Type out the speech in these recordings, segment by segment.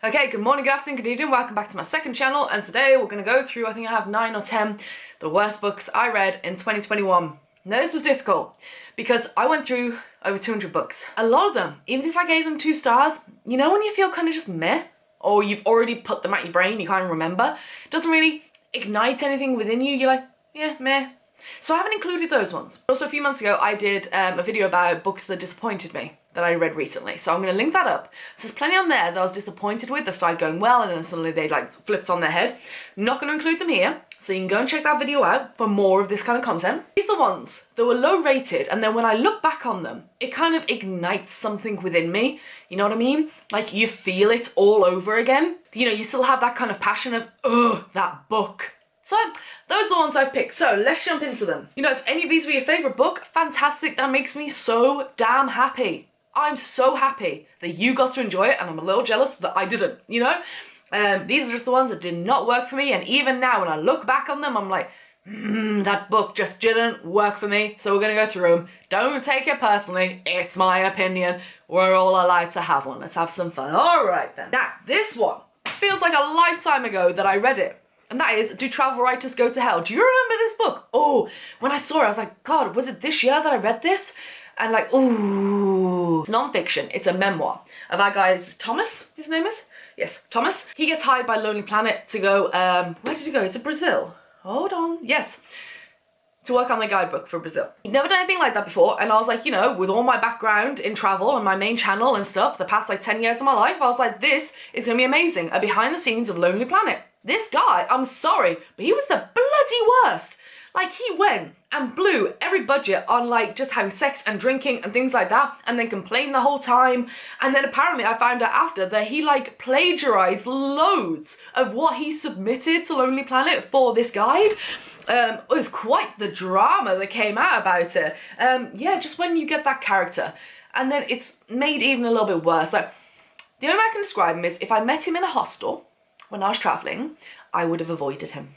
Okay, good morning, good afternoon, good evening, welcome back to my second channel, and today we're going to go through, I think I have 9 or 10, the worst books I read in 2021. Now this was difficult, because I went through over 200 books. A lot of them, even if I gave them 2 stars, you know when you feel kind of just meh? Or you've already put them out your brain, you can't remember? It doesn't really ignite anything within you, you're like, yeah, meh. So I haven't included those ones. Also a few months ago I did a video about books that disappointed me that I read recently, so I'm going to link that up. So there's plenty on there that I was disappointed with that started going well and then suddenly they like flipped on their head. Not going to include them here, so you can go and check that video out for more of this kind of content. These are the ones that were low rated, and then when I look back on them it kind of ignites something within me, you know what I mean? Like you feel it all over again. You know, you still have that kind of passion of, ugh, that book. So those are the ones I've picked, so let's jump into them. You know, if any of these were your favourite book, fantastic, that makes me so damn happy. I'm so happy that you got to enjoy it, and I'm a little jealous that I didn't, you know? These are just the ones that did not work for me, and even now when I look back on them, I'm like, that book just didn't work for me, so we're gonna go through them. Don't take it personally, it's my opinion. We're all allowed to have one, let's have some fun. All right then. Now, this one feels like a lifetime ago that I read it. And that is, Do Travel Writers Go to Hell? Do you remember this book? Oh, when I saw it, I was like, God, was it this year that I read this? And like, ooh. It's non-fiction, it's a memoir. And that guy is Thomas, his name is? Yes, Thomas. He gets hired by Lonely Planet to go, where did he go? Is it Brazil? Hold on, yes. To work on the guidebook for Brazil. He'd never done anything like that before, and I was like, you know, with all my background in travel and my main channel and stuff, the past like 10 years of my life, I was like, this is gonna be amazing. A behind the scenes of Lonely Planet. This guy, I'm sorry, but he was the bloody worst. Like, he went and blew every budget on like just having sex and drinking and things like that, and then complained the whole time. And then apparently I found out after that he like plagiarized loads of what he submitted to Lonely Planet for this guide. It was quite the drama that came out about it. Yeah, just when you get that character, and then it's made even a little bit worse. Like, the only way I can describe him is if I met him in a hostel when I was traveling, I would have avoided him.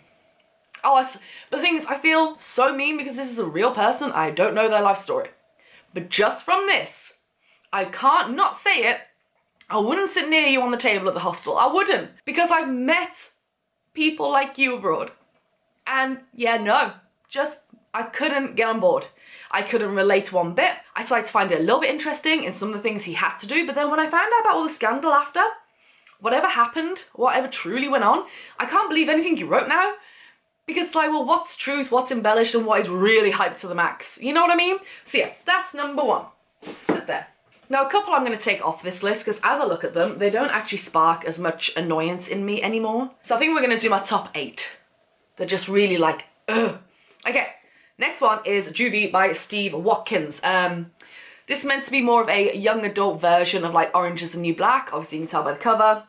But the thing is, I feel so mean because this is a real person. I don't know their life story. But just from this, I can't not say it. I wouldn't sit near you on the table at the hostel. I wouldn't. Because I've met people like you abroad. And yeah, no, I couldn't get on board. I couldn't relate one bit. I started to find it a little bit interesting in some of the things he had to do. But then when I found out about all the scandal after, whatever happened, whatever truly went on, I can't believe anything you wrote now. Because like, well, what's truth, what's embellished, and what is really hyped to the max? You know what I mean? So yeah, that's number 1. Sit there. Now, a couple I'm going to take off this list because as I look at them, they don't actually spark as much annoyance in me anymore. So I think we're going to do my top 8. They're just really like, ugh. Okay, next one is Juvie by Steve Watkins. This is meant to be more of a young adult version of like Orange is the New Black. Obviously you can tell by the cover.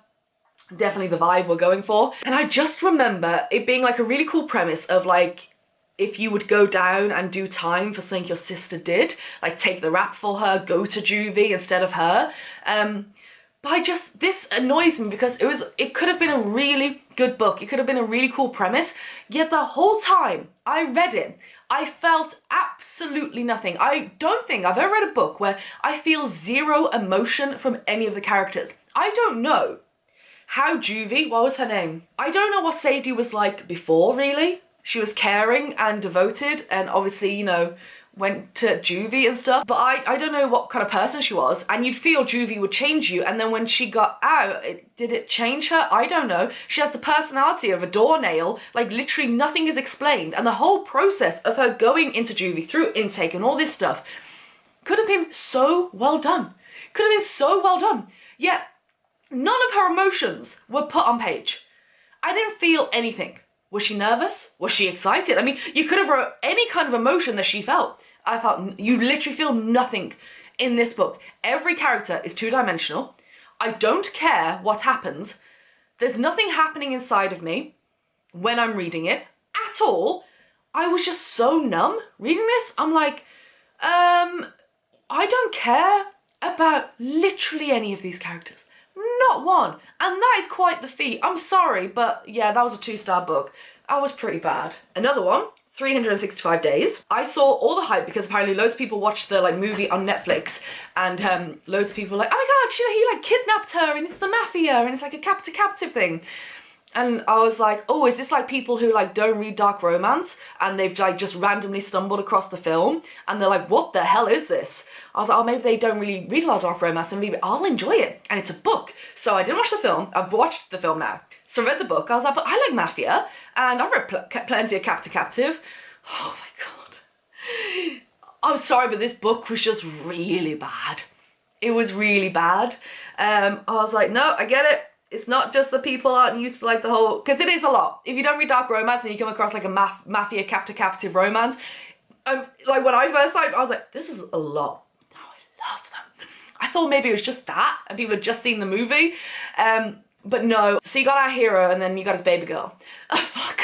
Definitely the vibe we're going for. And I just remember it being like a really cool premise of like, if you would go down and do time for something your sister did, like take the rap for her, go to Juvie instead of her. But this annoys me because it could have been a really good book. It could have been a really cool premise. Yet the whole time I read it, I felt absolutely nothing. I don't think I've ever read a book where I feel zero emotion from any of the characters. I don't know how Juvie, what was her name? I don't know what Sadie was like before, really. She was caring and devoted and obviously, you know, went to Juvie and stuff. But I don't know what kind of person she was. And you'd feel Juvie would change you. And then when she got out, did it change her? I don't know. She has the personality of a doornail. Like literally nothing is explained. And the whole process of her going into Juvie through intake and all this stuff could have been so well done. Could have been so well done. Yet none of her emotions were put on page. I didn't feel anything. Was she nervous? Was she excited? I mean, you could have wrote any kind of emotion that she felt. I felt you literally feel nothing in this book. Every character is two-dimensional. I don't care what happens. There's nothing happening inside of me when I'm reading it at all. I was just so numb reading this. I'm like, I don't care about literally any of these characters. Not one. And that is quite the feat. I'm sorry, but yeah, that was a 2-star book. I was pretty bad. Another one 365 days. I saw all the hype because apparently loads of people watched the like movie on Netflix, and loads of people were like, oh my god, he like kidnapped her and it's the mafia and it's like a captive thing. And I was like, oh, is this like people who like don't read dark romance and they've like just randomly stumbled across the film and they're like, what the hell is this? I was like, oh, maybe they don't really read a lot of dark romance and maybe I'll enjoy it. And it's a book. So I didn't watch the film. I've watched the film now. So I read the book. I was like, but I like mafia and I've read plenty of captive. Oh my god. I'm sorry, but this book was just really bad. It was really bad. I was like, no, I get it. It's not just the people aren't used to like the whole, because it is a lot. If you don't read dark romance and you come across like a mafia captive romance, like when I first saw it, I was like, this is a lot. No, I love them. I thought maybe it was just that and people had just seen the movie. But no. So you got our hero and then you got his baby girl. Oh,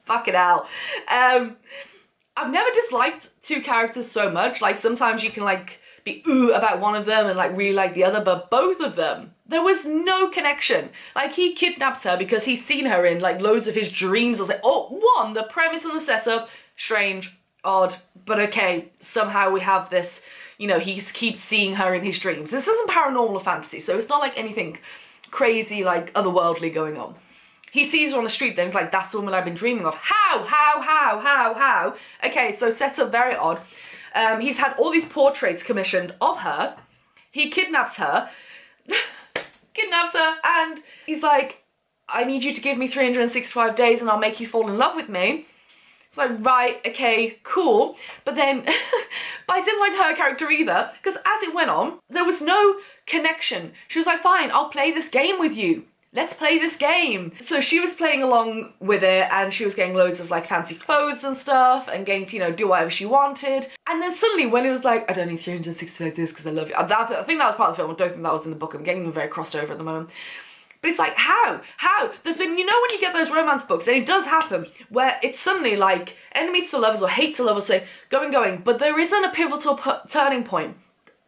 fuck it out. I've never disliked two characters so much. Like sometimes you can like be ooh about one of them and like really like the other, but both of them, there was no connection. Like he kidnaps her because he's seen her in like loads of his dreams. I was like, oh, one, the premise and the setup, strange, odd, but okay, somehow we have this, you know, he keeps seeing her in his dreams. This isn't paranormal or fantasy, so it's not like anything crazy like otherworldly going on. He sees her on the street, then he's like, that's the woman I've been dreaming of. How? Okay, so setup very odd. He's had all these portraits commissioned of her. He kidnaps her, and he's like, I need you to give me 365 days and I'll make you fall in love with me. It's like, right, okay, cool. But then, but I didn't like her character either, because as it went on, there was no connection. She was like, fine, I'll play this game with you. Let's play this game. So she was playing along with it and she was getting loads of like fancy clothes and stuff and getting to, you know, do whatever she wanted. And then suddenly when it was like, I don't need 365 days because I love you. I think that was part of the film. I don't think that was in the book. I'm getting them very crossed over at the moment. But it's like, how? There's been, you know, when you get those romance books, and it does happen, where it's suddenly like enemies to lovers or hate to lovers say, going, but there isn't a pivotal turning point,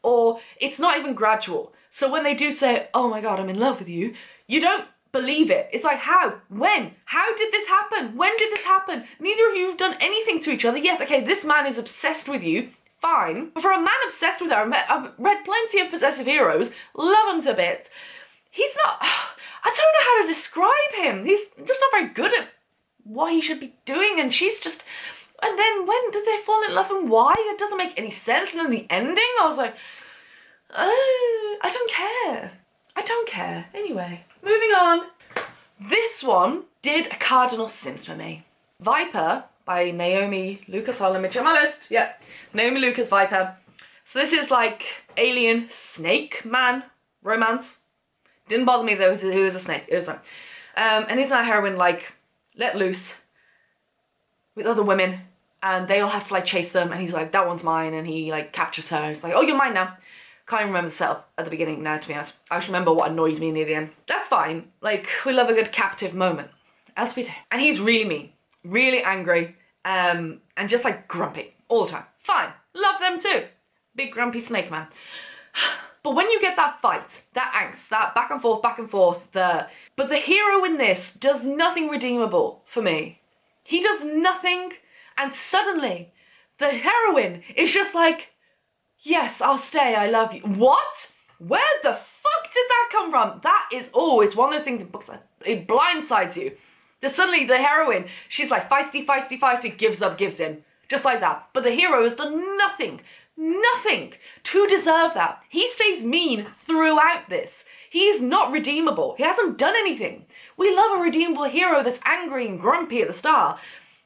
or it's not even gradual. So when they do say, oh my god, I'm in love with you, you don't believe it. It's like, how? When? How did this happen? When did this happen? Neither of you have done anything to each other. Yes, okay, this man is obsessed with you. Fine. But for a man obsessed with her, I've read plenty of possessive heroes, love him to bits. He's not, I don't know how to describe him. He's just not very good at what he should be doing, and she's just, and then when did they fall in love and why? It doesn't make any sense. And then the ending, I was like, oh, I don't care. Anyway, moving on. This one did a cardinal sin for me. Viper by Naomi Lucas. Hold on, let me check my list. Yeah, Naomi Lucas, Viper. So this is like alien snake man romance. Didn't bother me though who was a snake. It was like, and isn't our heroine like let loose with other women and they all have to like chase them and he's like, that one's mine, and he like captures her. It's like, oh, you're mine now. Can't even remember the setup at the beginning now, to be honest. I just remember what annoyed me near the end. That's fine. Like, we love a good captive moment. As we do. And he's really mean. Really angry. And just like grumpy. All the time. Fine. Love them too. Big grumpy snake man. But when you get that fight, that angst, that back and forth, but the hero in this does nothing redeemable for me. He does nothing, and suddenly the heroine is just like, yes, I'll stay, I love you. What? Where the fuck did that come from? That is, oh, it's one of those things in books that it blindsides you. That suddenly the heroine, she's like feisty, gives up, gives in. Just like that. But the hero has done nothing to deserve that. He stays mean throughout this. He's not redeemable. He hasn't done anything. We love a redeemable hero that's angry and grumpy at the start.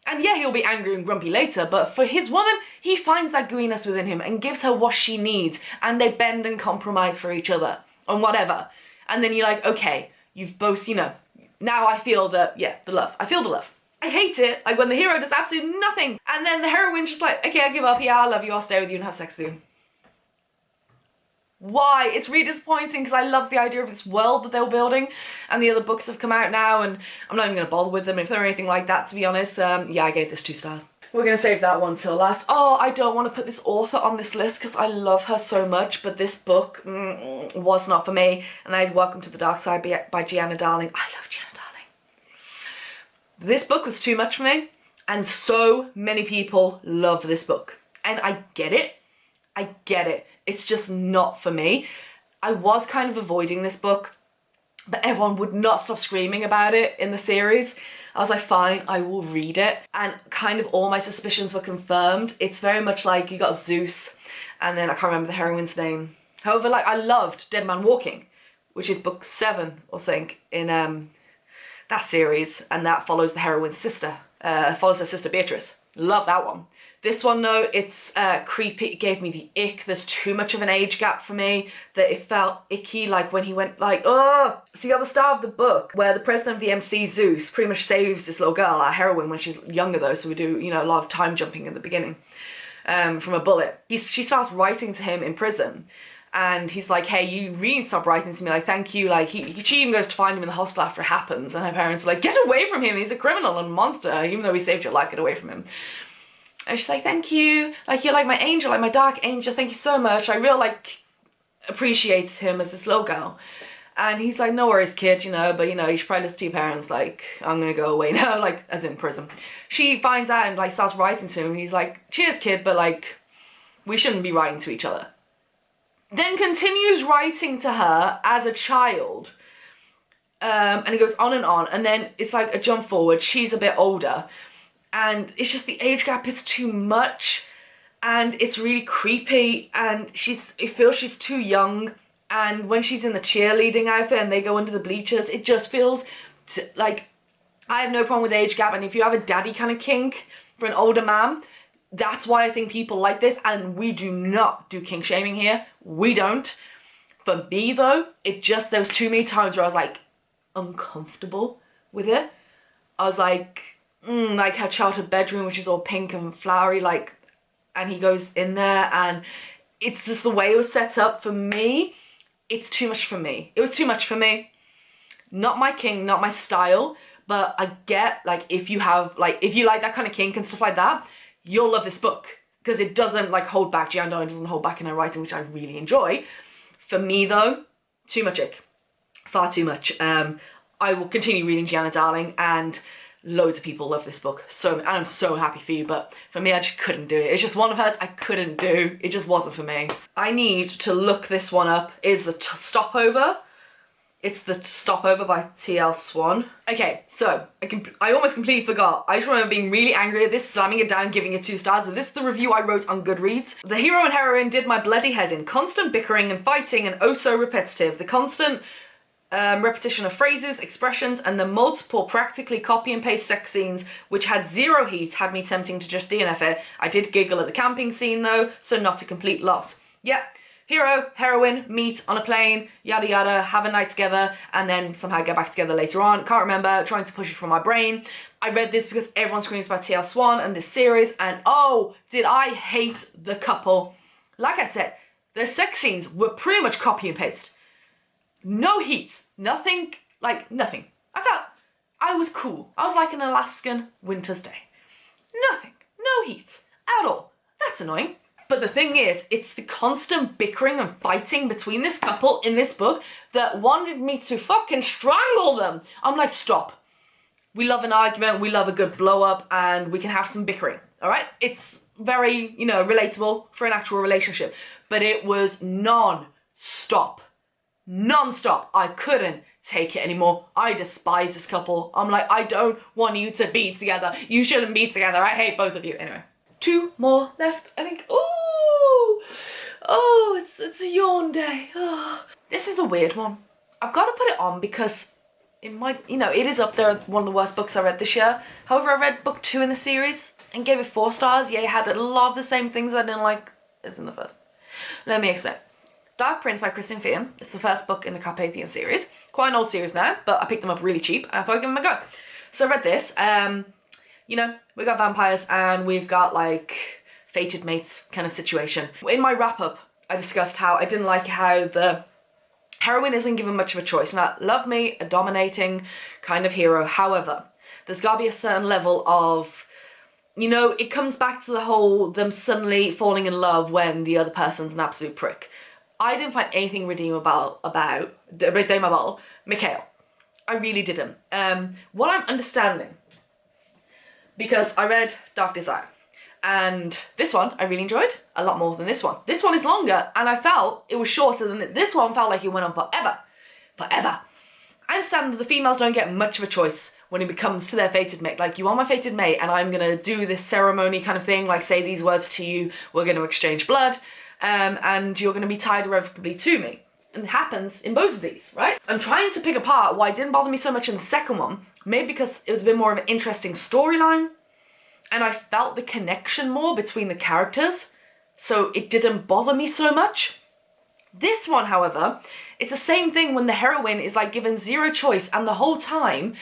And yeah, he'll be angry and grumpy later, but for his woman, he finds that gooiness within him and gives her what she needs, and they bend and compromise for each other, and whatever. And then you're like, okay, you've both, you know, now I feel the love. I feel the love. I hate it, like when the hero does absolutely nothing, and then the heroine's just like, okay, I give up, yeah, I love you, I'll stay with you and have sex soon. Why? It's really disappointing because I love the idea of this world that they were building, and the other books have come out now and I'm not even going to bother with them if they're anything like that, to be honest. Yeah, I gave this 2 stars. We're going to save that one till last. Oh, I don't want to put this author on this list because I love her so much, but this book was not for me, and that is Welcome to the Dark Side by Gianna Darling. I love Gianna Darling. This book was too much for me, And so many people love this book. And I get it. I get it. It's just not for me. I was kind of avoiding this book, but everyone would not stop screaming about it in the series. I was like, fine, I will read it. And kind of all my suspicions were confirmed. It's very much like you got Zeus, and then I can't remember the heroine's name. However, like, I loved Dead Man Walking, which is book 7 or something in that series, and that follows the heroine's sister, follows her sister Beatrice. Love that one. This one though, it's creepy. It gave me the ick. There's too much of an age gap for me that it felt icky, like when he went like, oh. See, at the start of the book, where the president of the MC, Zeus, pretty much saves this little girl, our heroine, when she's younger though, so we do, you know, a lot of time jumping in the beginning, from a bullet. She starts writing to him in prison, and he's like, hey, you really need to stop writing to me, like, thank you. Like, she even goes to find him in the hostel after it happens, and her parents are like, get away from him, he's a criminal and a monster, even though he saved your life, get away from him. And she's like, thank you, like, you're like my angel, like my dark angel, thank you so much. I really, like, appreciate him as this little girl. And he's like, no worries, kid, you know, but, you know, you should probably listen to your parents, like, I'm gonna go away now, like, as in prison. She finds out and, like, starts writing to him. He's like, cheers, kid, but, like, we shouldn't be writing to each other. Then continues writing to her as a child. And it goes on, and then it's like a jump forward. She's a bit older. And it's just the age gap is too much, and it's really creepy, and it feels she's too young. And when she's in the cheerleading outfit and they go under the bleachers, it just feels like, I have no problem with age gap, and if you have a daddy kind of kink for an older man, that's why I think people like this. And we do not do kink shaming here. We don't. For me though, there was too many times where I was like uncomfortable with it. I was like, like her childhood bedroom, which is all pink and flowery, like, and he goes in there, and it's just the way it was set up. For me, it's too much for me. It was too much for me. Not my kink, not my style, but I get, like, if you like that kind of kink and stuff like that, you'll love this book, because it doesn't, like, hold back. Gian Donnelly doesn't hold back in her writing, which I really enjoy. For me though, too much ick. Far too much. I will continue reading Gianna Darling, and loads of people love this book, and I'm so happy for you, but for me, I just couldn't do it. It's just one of hers I couldn't do. It just wasn't for me. I need to look this one up. It's the Stopover. It's the Stopover by T.L. Swan. Okay, so I almost completely forgot. I just remember being really angry at this, slamming it down, giving it 2 stars. So this is the review I wrote on Goodreads. The hero and heroine did my bloody head in. Constant bickering and fighting, and oh so repetitive. The constant repetition of phrases, expressions, and the multiple practically copy and paste sex scenes, which had zero heat, had me tempting to just DNF it. I did giggle at the camping scene though, so not a complete loss. Yeah, hero, heroine, meet on a plane, yada yada, have a night together, and then somehow get back together later on. Can't remember, trying to push it from my brain. I read this because everyone screams about T.L. Swan and this series, and oh, did I hate the couple. Like I said, their sex scenes were pretty much copy and paste. No heat, nothing, like nothing. I felt I was cool. I was like an Alaskan winter's day. Nothing, no heat at all. That's annoying. But the thing is, it's the constant bickering and fighting between this couple in this book that wanted me to fucking strangle them. I'm like, stop. We love an argument, we love a good blow up, and we can have some bickering, all right? It's very, you know, relatable for an actual relationship. But it was non-stop. Non-stop. I couldn't take it anymore. I despise this couple. I'm like, I don't want you to be together. You shouldn't be together. I hate both of you. Anyway, 2 more left, I think. Oh, it's a yawn day. Oh. This is a weird one. I've got to put it on because it might, you know, it is up there, one of the worst books I read this year. However, I read book 2 in the series and gave it 4 stars. Yeah, it had a lot of the same things I didn't like as in the first. Let me explain. Dark Prince by Kristen Feehan. It's the first book in the Carpathian series. Quite an old series now, but I picked them up really cheap and I thought I'd give them a go. So I read this. You know, we got vampires and we've got like fated mates kind of situation. In my wrap up, I discussed how I didn't like how the heroine isn't given much of a choice. Now, love me, a dominating kind of hero. However, there's got to be a certain level of, you know, it comes back to the whole them suddenly falling in love when the other person's an absolute prick. I didn't find anything redeemable about Mikhail. I really didn't. What I'm understanding, because I read Dark Desire. And this one I really enjoyed a lot more than this one. This one is longer, and I felt it was shorter than it. This one felt like it went on forever. Forever. I understand that the females don't get much of a choice when it comes to their fated mate. Like, you are my fated mate, and I'm gonna do this ceremony kind of thing, like say these words to you, we're gonna exchange blood, and you're gonna be tied irrevocably to me. And it happens in both of these, right? I'm trying to pick apart why it didn't bother me so much in the second one. Maybe because it was a bit more of an interesting storyline, and I felt the connection more between the characters, so it didn't bother me so much. This one, however, it's the same thing when the heroine is like given zero choice, and the whole time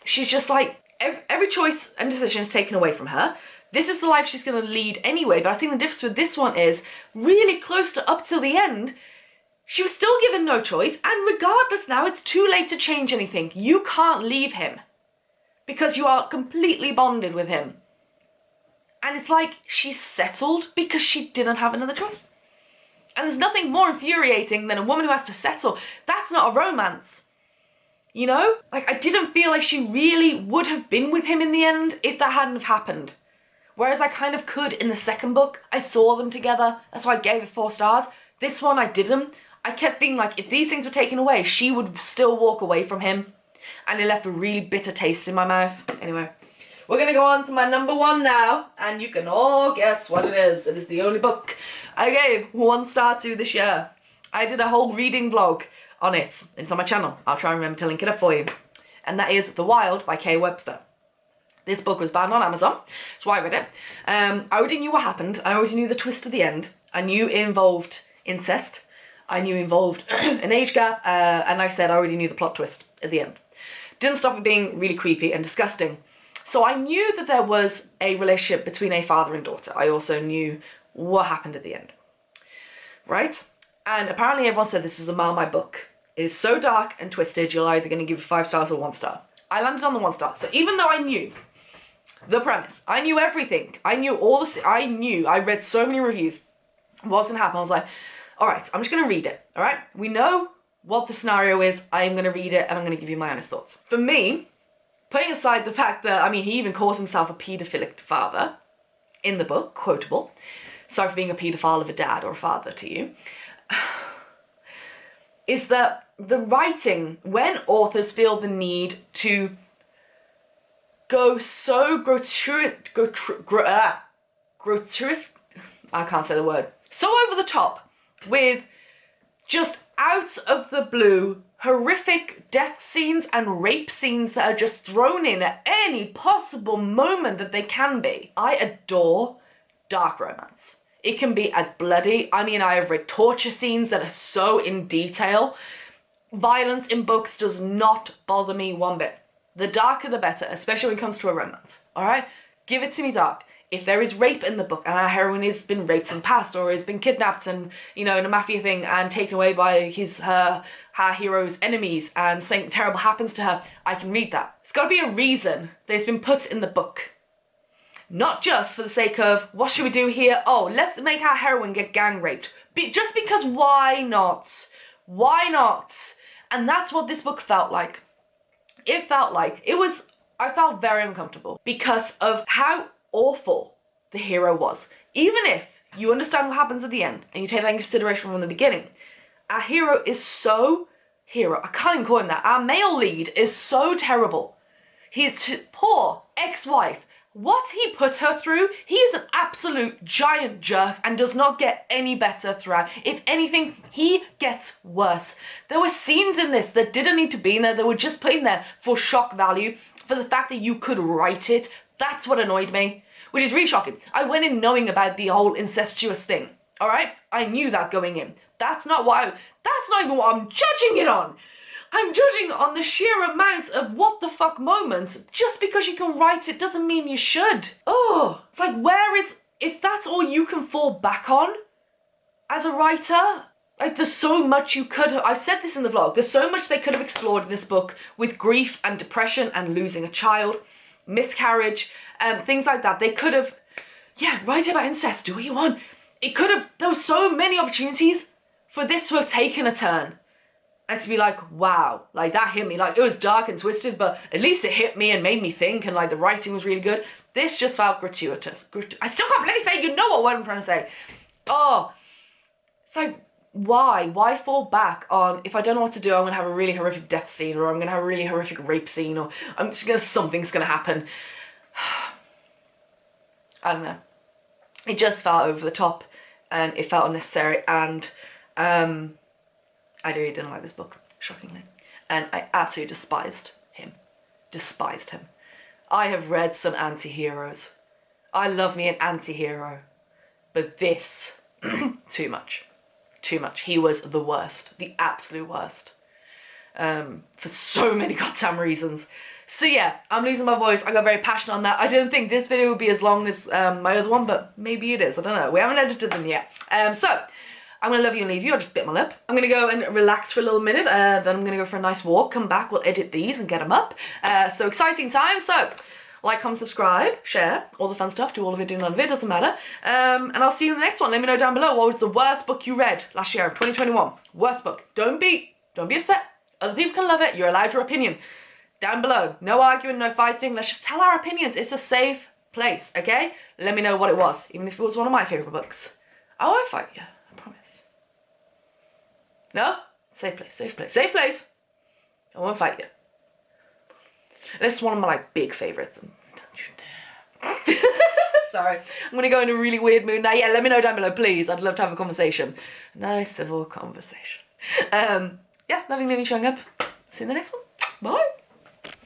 she's just like, every choice and decision is taken away from her. This is the life she's gonna lead anyway, but I think the difference with this one is really close to up till the end, she was still given no choice, and regardless now, it's too late to change anything. You can't leave him because you are completely bonded with him. And it's like she's settled because she didn't have another choice. And there's nothing more infuriating than a woman who has to settle. That's not a romance. You know? Like, I didn't feel like she really would have been with him in the end if that hadn't have happened. Whereas I kind of could in the second book. I saw them together. That's why I gave it 4 stars. This one I didn't. I kept thinking, like, if these things were taken away, she would still walk away from him. And it left a really bitter taste in my mouth. Anyway, we're gonna go on to my number 1 now, and you can all guess what it is. It is the only book I gave 1 star to this year. I did a whole reading vlog on it. It's on my channel. I'll try and remember to link it up for you. And that is The Wild by Kay Webster. This book was banned on Amazon, so I read it. I already knew what happened. I already knew the twist at the end. I knew it involved incest. I knew it involved an age gap, and like I said, I already knew the plot twist at the end. Didn't stop it being really creepy and disgusting. So I knew that there was a relationship between a father and daughter. I also knew what happened at the end, right? And apparently everyone said this was a Marmite book. It is so dark and twisted, you're either going to give it 5 stars or 1 star. I landed on the 1 star. So even though I knew the premise, I knew everything, I read so many reviews, what's going to happen, I was like, all right, I'm just going to read it, all right? We know what the scenario is, I'm going to read it, and I'm going to give you my honest thoughts. For me, putting aside the fact that, I mean, he even calls himself a paedophilic father in the book, quotable. Sorry for being a paedophile of a dad or a father to you. Is that the writing, when authors feel the need to go so gratuitous, I can't say the word, so over the top with just out of the blue horrific death scenes and rape scenes that are just thrown in at any possible moment that they can be. I adore dark romance. It can be as bloody. I mean, I have read torture scenes that are so in detail. Violence in books does not bother me one bit. The darker the better, especially when it comes to a romance, all right? Give it to me dark. If there is rape in the book and our heroine has been raped in the past or has been kidnapped and, you know, in a mafia thing and taken away by her hero's enemies and something terrible happens to her, I can read that. It's got to be a reason that it's been put in the book. Not just for the sake of, what should we do here? Oh, let's make our heroine get gang raped. Just because, why not? Why not? And that's what this book felt like. It felt like, I felt very uncomfortable because of how awful the hero was. Even if you understand what happens at the end and you take that in consideration from the beginning, our hero is so I can't even call him that. Our male lead is so terrible. His poor ex-wife, what he put her through, he is an absolute giant jerk and does not get any better throughout. If anything, he gets worse. There were scenes in this that didn't need to be in there, that were just put in there for shock value, for the fact that you could write it. That's what annoyed me, which is really shocking. I went in knowing about the whole incestuous thing, all right? I knew that going in. That's not even what I'm judging it on. I'm judging on the sheer amount of what the fuck moments. Just because you can write it doesn't mean you should. Oh, it's like, if that's all you can fall back on as a writer, like, there's so much you could have, I've said this in the vlog, there's so much they could have explored in this book with grief and depression and losing a child, miscarriage, things like that. They could have, write about incest, do what you want. There were so many opportunities for this to have taken a turn and to be like, wow, like that hit me. Like, it was dark and twisted, but at least it hit me and made me think, and like the writing was really good. This just felt gratuitous. I still can't bloody say, you know what word I'm trying to say. Oh, it's like, why? Why fall back on, if I don't know what to do, I'm going to have a really horrific death scene, or I'm going to have a really horrific rape scene, or I'm just going to, something's going to happen. I don't know. It just felt over the top, and it felt unnecessary, and I really didn't like this book, shockingly. And I absolutely despised him. Despised him. I have read some anti-heroes. I love me an anti-hero. But this, too much. Too much. He was the worst. The absolute worst. For so many goddamn reasons. So yeah, I'm losing my voice. I got very passionate on that. I didn't think this video would be as long as my other one, but maybe it is. I don't know. We haven't edited them yet. So, I'm going to love you and leave you. I'll just bit my lip. I'm going to go and relax for a little minute. Then I'm going to go for a nice walk. Come back. We'll edit these and get them up. So exciting times. So like, comment, subscribe, share, all the fun stuff. Do all of it, do none of it. Doesn't matter. And I'll see you in the next one. Let me know down below what was the worst book you read last year of 2021. Worst book. Don't be upset. Other people can love it. You're allowed your opinion. Down below. No arguing, no fighting. Let's just tell our opinions. It's a safe place, okay? Let me know what it was. Even if it was one of my favourite books. I won't fight you. I promise. No? Safe place, safe place, safe place. I won't fight you. This is one of my like big favourites. Sorry. I'm going to go in a really weird mood now. Yeah, let me know down below, please. I'd love to have a conversation. Nice civil conversation. Yeah, loving Lily showing up. See you in the next one. Bye.